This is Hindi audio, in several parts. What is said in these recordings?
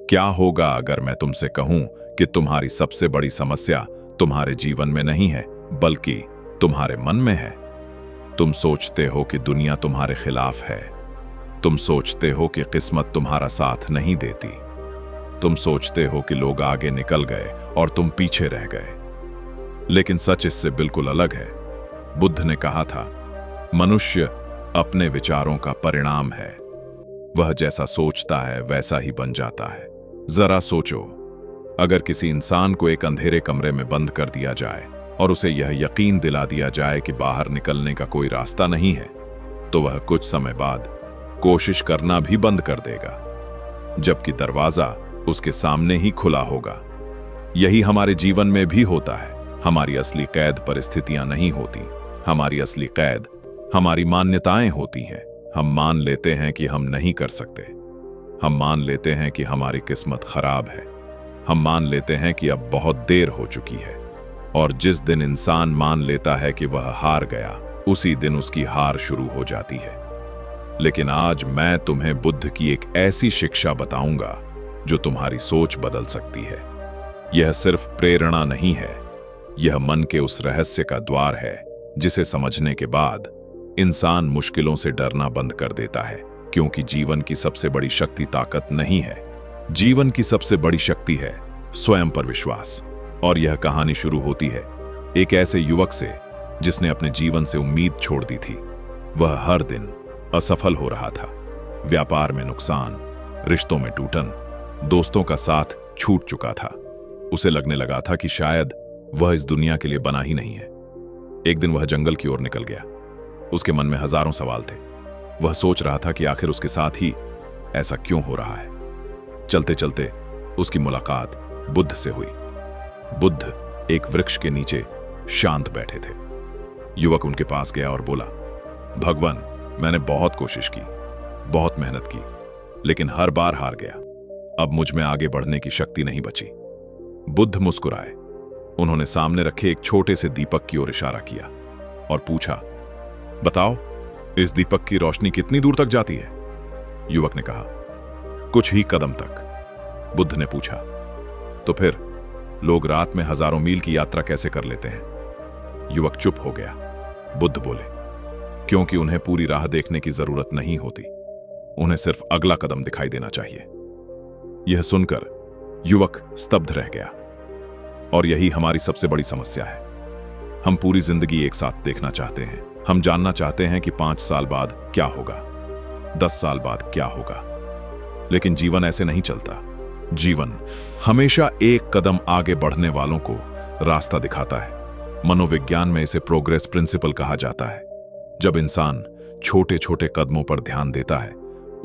क्या होगा अगर मैं तुमसे कहूं कि तुम्हारी सबसे बड़ी समस्या तुम्हारे जीवन में नहीं है बल्कि तुम्हारे मन में है। तुम सोचते हो कि दुनिया तुम्हारे खिलाफ है। तुम सोचते हो कि किस्मत तुम्हारा साथ नहीं देती। तुम सोचते हो कि लोग आगे निकल गए और तुम पीछे रह गए। लेकिन सच इससे बिल्कुल अलग है। बुद्ध ने कहा था, मनुष्य अपने विचारों का परिणाम है। वह जैसा सोचता है वैसा ही बन जाता है। जरा सोचो, अगर किसी इंसान को एक अंधेरे कमरे में बंद कर दिया जाए और उसे यह यकीन दिला दिया जाए कि बाहर निकलने का कोई रास्ता नहीं है, तो वह कुछ समय बाद कोशिश करना भी बंद कर देगा, जबकि दरवाजा उसके सामने ही खुला होगा। यही हमारे जीवन में भी होता है। हमारी असली कैद परिस्थितियां नहीं होती। हमारी असली कैद हमारी मान्यताएं होती हैं। हम मान लेते हैं कि हम नहीं कर सकते। हम मान लेते हैं कि हमारी किस्मत खराब है। हम मान लेते हैं कि अब बहुत देर हो चुकी है। और जिस दिन इंसान मान लेता है कि वह हार गया, उसी दिन उसकी हार शुरू हो जाती है। लेकिन आज मैं तुम्हें बुद्ध की एक ऐसी शिक्षा बताऊंगा जो तुम्हारी सोच बदल सकती है। यह सिर्फ प्रेरणा नहीं है, यह मन के उस रहस्य का द्वार है जिसे समझने के बाद इंसान मुश्किलों से डरना बंद कर देता है। क्योंकि जीवन की सबसे बड़ी शक्ति ताकत नहीं है। जीवन की सबसे बड़ी शक्ति है स्वयं पर विश्वास। और यह कहानी शुरू होती है एक ऐसे युवक से जिसने अपने जीवन से उम्मीद छोड़ दी थी। वह हर दिन असफल हो रहा था। व्यापार में नुकसान, रिश्तों में टूटन, दोस्तों का साथ छूट चुका था। उसे लगने लगा था कि शायद वह इस दुनिया के लिए बना ही नहीं है। एक दिन वह जंगल की ओर निकल गया। उसके मन में हजारों सवाल थे। वह सोच रहा था कि आखिर उसके साथ ही ऐसा क्यों हो रहा है। चलते चलते उसकी मुलाकात बुद्ध से हुई। बुद्ध एक वृक्ष के नीचे शांत बैठे थे। युवक उनके पास गया और बोला, भगवान, मैंने बहुत कोशिश की, बहुत मेहनत की, लेकिन हर बार हार गया। अब मुझ में आगे बढ़ने की शक्ति नहीं बची। बुद्ध मुस्कुराए। उन्होंने सामने रखे एक छोटे से दीपक की ओर इशारा किया और पूछा, बताओ, इस दीपक की रोशनी कितनी दूर तक जाती है? युवक ने कहा, कुछ ही कदम तक। बुद्ध ने पूछा, तो फिर लोग रात में हजारों मील की यात्रा कैसे कर लेते हैं? युवक चुप हो गया। बुद्ध बोले, क्योंकि उन्हें पूरी राह देखने की जरूरत नहीं होती। उन्हें सिर्फ अगला कदम दिखाई देना चाहिए। यह सुनकर युवक स्तब्ध रह गया। और यही हमारी सबसे बड़ी समस्या है। हम पूरी जिंदगी एक साथ देखना चाहते हैं। हम जानना चाहते हैं कि 5 साल बाद क्या होगा, 10 साल बाद क्या होगा। लेकिन जीवन ऐसे नहीं चलता। जीवन हमेशा एक कदम आगे बढ़ने वालों को रास्ता दिखाता है। मनोविज्ञान में इसे प्रोग्रेस प्रिंसिपल कहा जाता है। जब इंसान छोटे छोटे कदमों पर ध्यान देता है,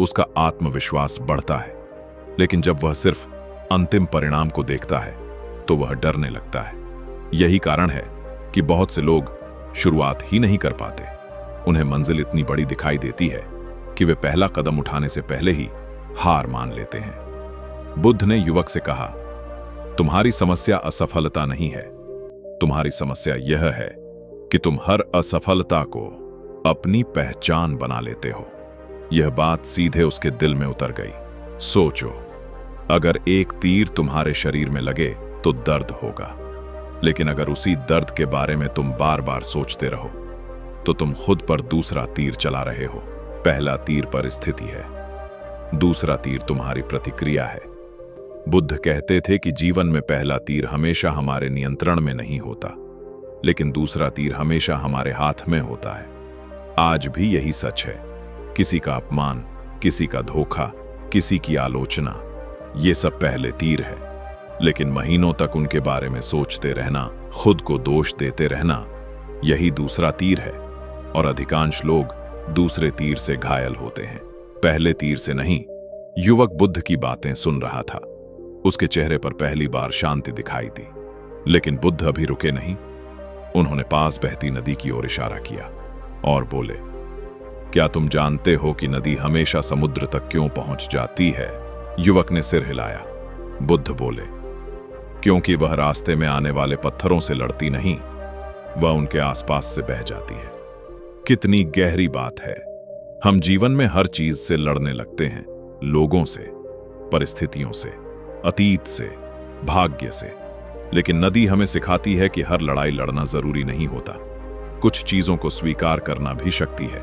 उसका आत्मविश्वास बढ़ता है। लेकिन जब वह सिर्फ अंतिम परिणाम को देखता है, तो वह डरने लगता है। यही कारण है कि बहुत से लोग शुरुआत ही नहीं कर पाते। उन्हें मंजिल इतनी बड़ी दिखाई देती है कि वे पहला कदम उठाने से पहले ही हार मान लेते हैं। बुद्ध ने युवक से कहा, तुम्हारी समस्या असफलता नहीं है। तुम्हारी समस्या यह है कि तुम हर असफलता को अपनी पहचान बना लेते हो। यह बात सीधे उसके दिल में उतर गई। सोचो, अगर एक तीर तुम्हारे शरीर में लगे तो दर्द होगा, लेकिन अगर उसी दर्द के बारे में तुम बार बार सोचते रहो तो तुम खुद पर दूसरा तीर चला रहे हो। पहला तीर परिस्थिति है, दूसरा तीर तुम्हारी प्रतिक्रिया है। बुद्ध कहते थे कि जीवन में पहला तीर हमेशा हमारे नियंत्रण में नहीं होता, लेकिन दूसरा तीर हमेशा हमारे हाथ में होता है। आज भी यही सच है। किसी का अपमान, किसी का धोखा, किसी की आलोचना, ये सब पहले तीर है। लेकिन महीनों तक उनके बारे में सोचते रहना, खुद को दोष देते रहना, यही दूसरा तीर है। और अधिकांश लोग दूसरे तीर से घायल होते हैं, पहले तीर से नहीं। युवक बुद्ध की बातें सुन रहा था। उसके चेहरे पर पहली बार शांति दिखाई दी। लेकिन बुद्ध अभी रुके नहीं। उन्होंने पास बहती नदी की ओर इशारा किया और बोले, क्या तुम जानते हो कि नदी हमेशा समुद्र तक क्यों पहुंच जाती है? युवक ने सिर हिलाया। बुद्ध बोले, क्योंकि वह रास्ते में आने वाले पत्थरों से लड़ती नहीं, वह उनके आसपास से बह जाती है। कितनी गहरी बात है। हम जीवन में हर चीज से लड़ने लगते हैं, लोगों से, परिस्थितियों से, अतीत से, भाग्य से। लेकिन नदी हमें सिखाती है कि हर लड़ाई लड़ना जरूरी नहीं होता। कुछ चीजों को स्वीकार करना भी शक्ति है।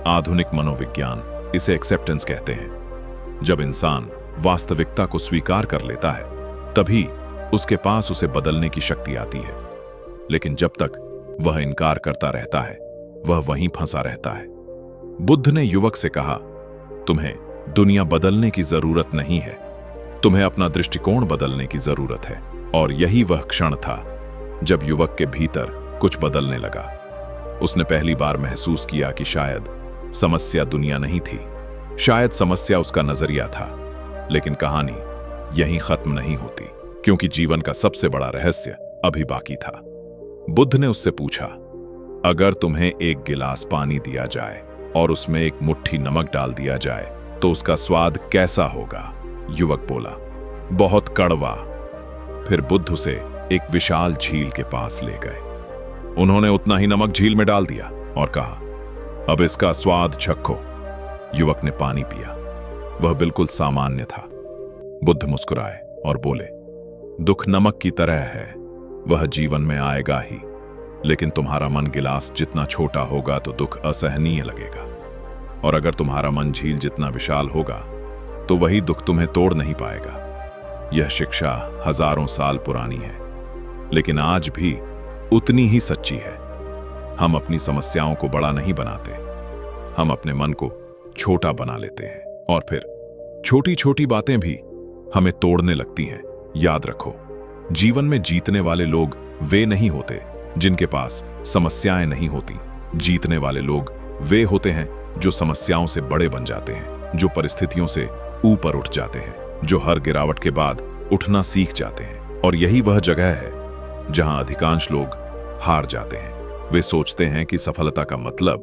आधुनिक मनोविज्ञान इसे एक्सेप्टेंस कहते हैं। जब इंसान वास्तविकता को स्वीकार कर लेता है, तभी उसके पास उसे बदलने की शक्ति आती है। लेकिन जब तक वह इनकार करता रहता है, वह वहीं फंसा रहता है। बुद्ध ने युवक से कहा, तुम्हें दुनिया बदलने की जरूरत नहीं है, तुम्हें अपना दृष्टिकोण बदलने की जरूरत है। और यही वह क्षण था जब युवक के भीतर कुछ बदलने लगा। उसने पहली बार महसूस किया कि शायद समस्या दुनिया नहीं थी, शायद समस्या उसका नजरिया था। लेकिन कहानी यहीं खत्म नहीं होती, क्योंकि जीवन का सबसे बड़ा रहस्य अभी बाकी था। बुद्ध ने उससे पूछा, अगर तुम्हें एक गिलास पानी दिया जाए और उसमें एक मुट्ठी नमक डाल दिया जाए तो उसका स्वाद कैसा होगा? युवक बोला, बहुत कड़वा। फिर बुद्ध उसे एक विशाल झील के पास ले गए। उन्होंने उतना ही नमक झील में डाल दिया और कहा, अब इसका स्वाद चखो। युवक ने पानी पिया। वह बिल्कुल सामान्य था। बुद्ध मुस्कुराए और बोले, दुख नमक की तरह है, वह जीवन में आएगा ही, लेकिन तुम्हारा मन गिलास जितना छोटा होगा तो दुख असहनीय लगेगा। और अगर तुम्हारा मन झील जितना विशाल होगा तो वही दुख तुम्हें तोड़ नहीं पाएगा। यह शिक्षा हजारों साल पुरानी है, लेकिन आज भी उतनी ही सच्ची है। हम अपनी समस्याओं को बड़ा नहीं बनाते, हम अपने मन को छोटा बना लेते हैं, और फिर छोटी छोटी बातें भी हमें तोड़ने लगती हैं। याद रखो, जीवन में जीतने वाले लोग वे नहीं होते जिनके पास समस्याएं नहीं होती। जीतने वाले लोग वे होते हैं जो समस्याओं से बड़े बन जाते हैं, जो परिस्थितियों से ऊपर उठ जाते हैं, जो हर गिरावट के बाद उठना सीख जाते हैं। और यही वह जगह है जहां अधिकांश लोग हार जाते हैं। वे सोचते हैं कि सफलता का मतलब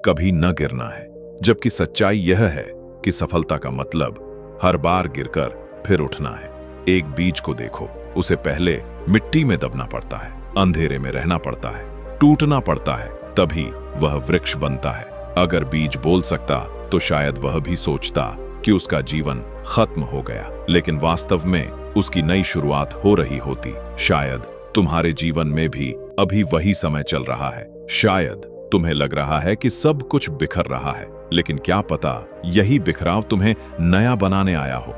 कभी न गिरना है, जबकि सच्चाई यह है कि सफलता का मतलब हर बार गिरकर फिर उठना है। एक बीज को देखो, उसे पहले मिट्टी में दबना पड़ता है, अंधेरे में रहना पड़ता है, टूटना पड़ता है, तभी वह वृक्ष बनता है। अगर बीज बोल सकता तो शायद वह भी सोचता कि उसका जीवन खत्म हो गया, लेकिन वास्तव में उसकी नई शुरुआत हो रही होती। शायद तुम्हारे जीवन में भी अभी वही समय चल रहा है। शायद तुम्हें लग रहा है कि सब कुछ बिखर रहा है, लेकिन क्या पता यही बिखराव तुम्हें नया बनाने आया हो।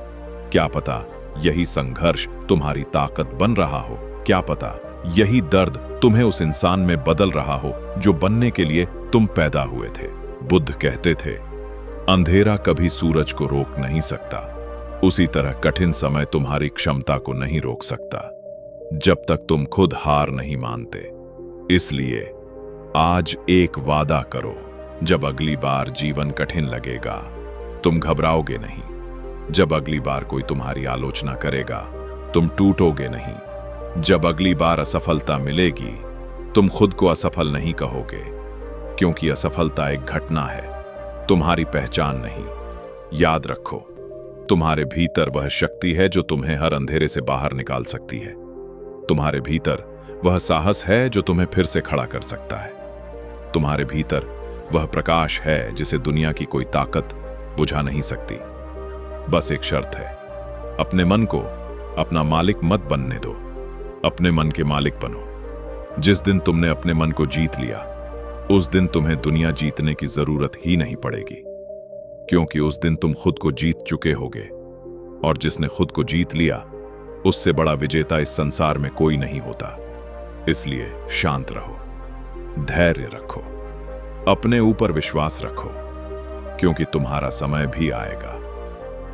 क्या पता यही संघर्ष तुम्हारी ताकत बन रहा हो। क्या पता यही दर्द तुम्हें उस इंसान में बदल रहा हो जो बनने के लिए तुम पैदा हुए थे। बुद्ध कहते थे, अंधेरा कभी सूरज को रोक नहीं सकता, उसी तरह कठिन समय तुम्हारी क्षमता को नहीं रोक सकता, जब तक तुम खुद हार नहीं मानते। इसलिए आज एक वादा करो, जब अगली बार जीवन कठिन लगेगा तुम घबराओगे नहीं। जब अगली बार कोई तुम्हारी आलोचना करेगा तुम टूटोगे नहीं। जब अगली बार असफलता मिलेगी तुम खुद को असफल नहीं कहोगे, क्योंकि असफलता एक घटना है, तुम्हारी पहचान नहीं। याद रखो, तुम्हारे भीतर वह शक्ति है जो तुम्हें हर अंधेरे से बाहर निकाल सकती है। तुम्हारे भीतर वह साहस है जो तुम्हें फिर से खड़ा कर सकता है। तुम्हारे भीतर वह प्रकाश है जिसे दुनिया की कोई ताकत बुझा नहीं सकती। बस एक शर्त है, अपने मन को अपना मालिक मत बनने दो, अपने मन के मालिक बनो। जिस दिन तुमने अपने मन को जीत लिया, उस दिन तुम्हें दुनिया जीतने की जरूरत ही नहीं पड़ेगी, क्योंकि उस दिन तुम खुद को जीत चुके होगे। और जिसने खुद को जीत लिया, उससे बड़ा विजेता इस संसार में कोई नहीं होता। इसलिए शांत रहो, धैर्य रखो, अपने ऊपर विश्वास रखो, क्योंकि तुम्हारा समय भी आएगा।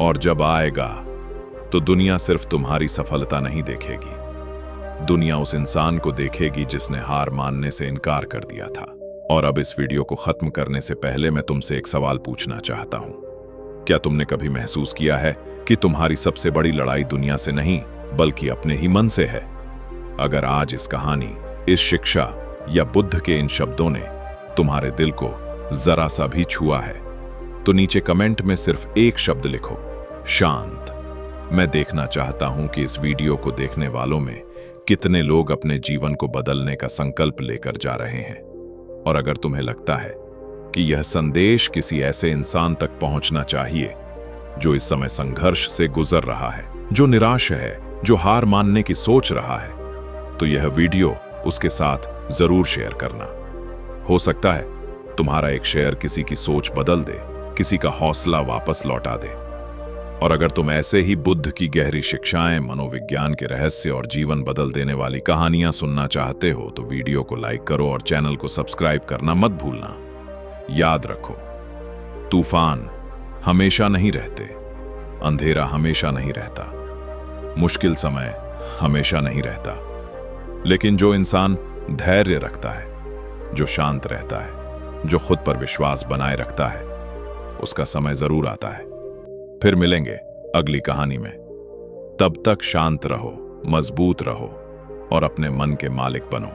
और जब आएगा तो दुनिया सिर्फ तुम्हारी सफलता नहीं देखेगी, दुनिया उस इंसान को देखेगी जिसने हार मानने से इनकार कर दिया था। और अब इस वीडियो को खत्म करने से पहले मैं तुमसे एक सवाल पूछना चाहता हूं। क्या तुमने कभी महसूस किया है कि तुम्हारी सबसे बड़ी लड़ाई दुनिया से नहीं बल्कि अपने ही मन से है? अगर आज इस कहानी, इस शिक्षा या बुद्ध के इन शब्दों ने तुम्हारे दिल को जरा सा भी छुआ है तो नीचे कमेंट में सिर्फ एक शब्द लिखो, शांत। मैं देखना चाहता हूं कि इस वीडियो को देखने वालों में कितने लोग अपने जीवन को बदलने का संकल्प लेकर जा रहे हैं। और अगर तुम्हें लगता है कि यह संदेश किसी ऐसे इंसान तक पहुंचना चाहिए जो इस समय संघर्ष से गुजर रहा है, जो निराश है, जो हार मानने की सोच रहा है, तो यह वीडियो उसके साथ जरूर शेयर करना। हो सकता है तुम्हारा एक शेयर किसी की सोच बदल दे, किसी का हौसला वापस लौटा दे। और अगर तुम ऐसे ही बुद्ध की गहरी शिक्षाएं, मनोविज्ञान के रहस्य और जीवन बदल देने वाली कहानियां सुनना चाहते हो तो वीडियो को लाइक करो और चैनल को सब्सक्राइब करना मत भूलना। याद रखो, तूफान हमेशा नहीं रहते, अंधेरा हमेशा नहीं रहता, मुश्किल समय हमेशा नहीं रहता, लेकिन जो इंसान धैर्य रखता है, जो शांत रहता है, जो खुद पर विश्वास बनाए रखता है, उसका समय जरूर आता है। फिर मिलेंगे अगली कहानी में। तब तक शांत रहो, मजबूत रहो और अपने मन के मालिक बनो।